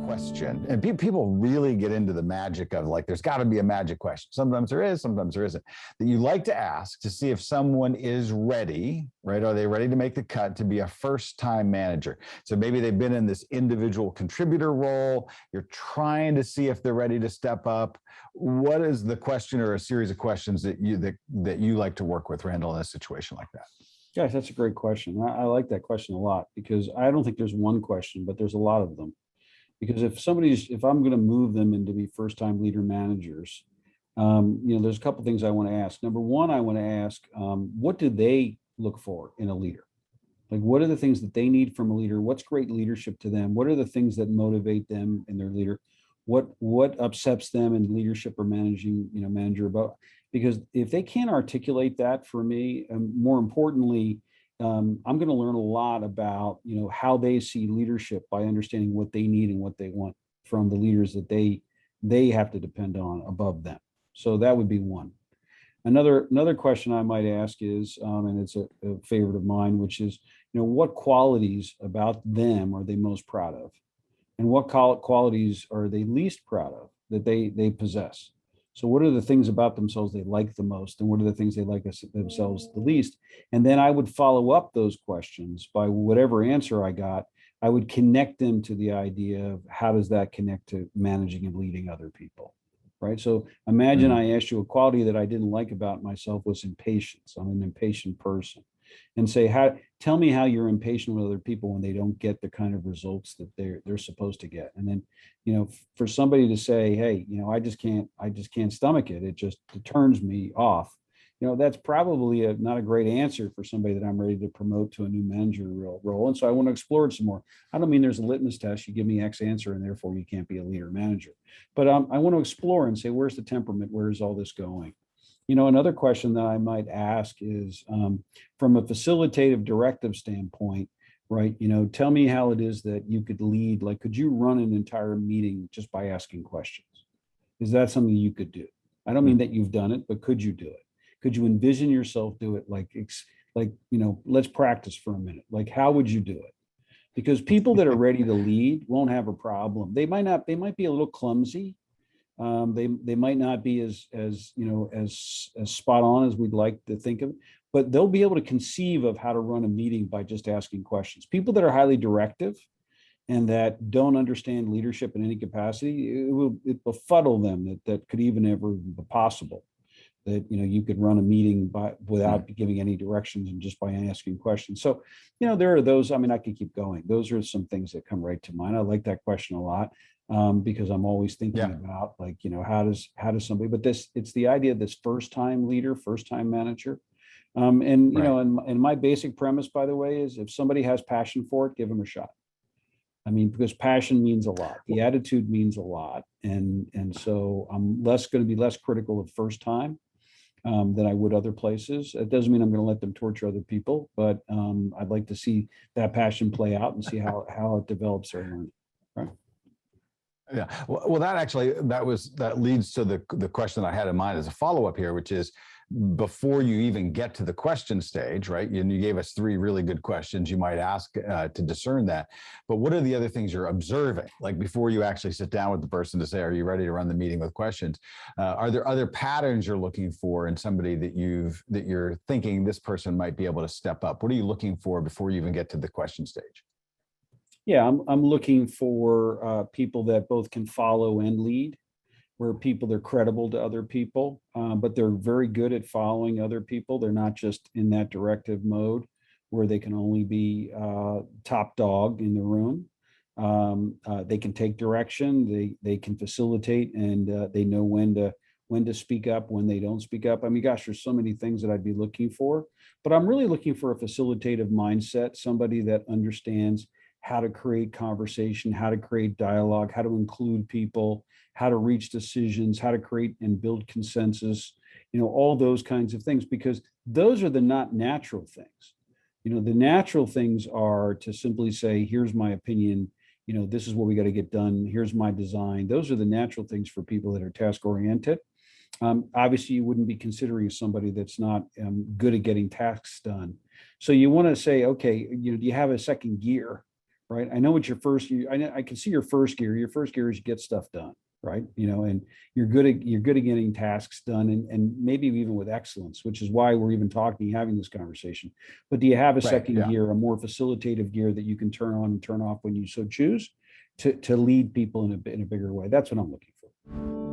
question. And people really get into the magic of like, there's got to be a magic question. Sometimes there is, sometimes there isn't. That you like to ask to see if someone is ready, right? Are they ready to make the cut to be a first-time manager? So maybe they've been in this individual contributor role. You're trying to see if they're ready to step up. What is the question or a series of questions that you like to work with, Randall, in a situation like that? Gosh, that's a great question. I like that question a lot because I don't think there's one question, but there's a lot of them. Because if I'm going to move them into be first-time leader managers, there's a couple things I want to ask. Number one, I want to ask, what do they look for in a leader? Like, what are the things that they need from a leader? What's great leadership to them? What are the things that motivate them in their leader? What upsets them in leadership or manager about? Because if they can't articulate that for me, more importantly, I'm going to learn a lot about how they see leadership by understanding what they need and what they want from the leaders that they have to depend on above them. So that would be one. Another question I might ask is, and it's a favorite of mine, which is, what qualities about them are they most proud of, and what qualities are they least proud of that they possess? So what are the things about themselves they like the most, and what are the things they like themselves the least? And then I would follow up those questions by whatever answer I got. I would connect them to the idea of how does that connect to managing and leading other people, right? So imagine I asked you a quality that I didn't like about myself was impatience. I'm an impatient person. And say, tell me how you're impatient with other people when they don't get the kind of results that they're supposed to get. And then, for somebody to say, hey, I just can't stomach it. It turns me off. That's probably not a great answer for somebody that I'm ready to promote to a new managerial role. And so I want to explore it some more. I don't mean there's a litmus test. You give me X answer and therefore you can't be a leader manager. But I want to explore and say, where's the temperament? Where is all this going? Another question that I might ask is, from a facilitative directive standpoint, right? Tell me how it is that you could lead. Like, could you run an entire meeting just by asking questions? Is that something you could do? I don't mean that you've done it, but could you do it? Could you envision yourself do it? Let's practice for a minute. Like, how would you do it? Because people that are ready to lead won't have a problem. They might be a little clumsy. They might not be as spot on as we'd like to think of, but they'll be able to conceive of how to run a meeting by just asking questions. People that are highly directive and that don't understand leadership in any capacity, it will befuddle them that could even ever be possible. That you could run a meeting without giving any directions and just by asking questions. So there are those. I mean, I could keep going. Those are some things that come right to mind. I like that question a lot. Because I'm always thinking about how does somebody, but it's the idea of this first-time leader, first-time manager. And my basic premise, by the way, is if somebody has passion for it, give them a shot. I mean, because passion means a lot. The attitude means a lot. And so I'm going to be less critical of first time than I would other places. It doesn't mean I'm going to let them torture other people, but I'd like to see that passion play out and see how it develops their learning. Right. Yeah, well, that leads to the question I had in mind as a follow-up here, which is before you even get to the question stage, right? And you gave us 3 really good questions you might ask to discern that. But what are the other things you're observing? Like before you actually sit down with the person to say, are you ready to run the meeting with questions? Are there other patterns you're looking for in somebody that you're thinking this person might be able to step up? What are you looking for before you even get to the question stage? Yeah, I'm looking for people that both can follow and lead, where they're credible to other people, but they're very good at following other people. They're not just in that directive mode where they can only be top dog in the room. They can take direction. They can facilitate, and they know when to speak up, when they don't speak up. I mean, gosh, there's so many things that I'd be looking for, but I'm really looking for a facilitative mindset, somebody that understands how to create conversation, how to create dialogue, how to include people, how to reach decisions, how to create and build consensus, all those kinds of things, because those are the not natural things. The natural things are to simply say, here's my opinion, this is what we got to get done, here's my design. Those are the natural things for people that are task oriented. Obviously, you wouldn't be considering somebody that's not good at getting tasks done. So you want to say, okay, do you have a second gear? right? I know what your first year, I can see your first gear. Your first gear is you get stuff done, right? And you're good at getting tasks done, and maybe even with excellence, which is why we're even talking, having this conversation. But do you have a Right, second yeah. gear, a more facilitative gear that you can turn on and turn off when you so choose to lead people in a bigger way? That's what I'm looking for.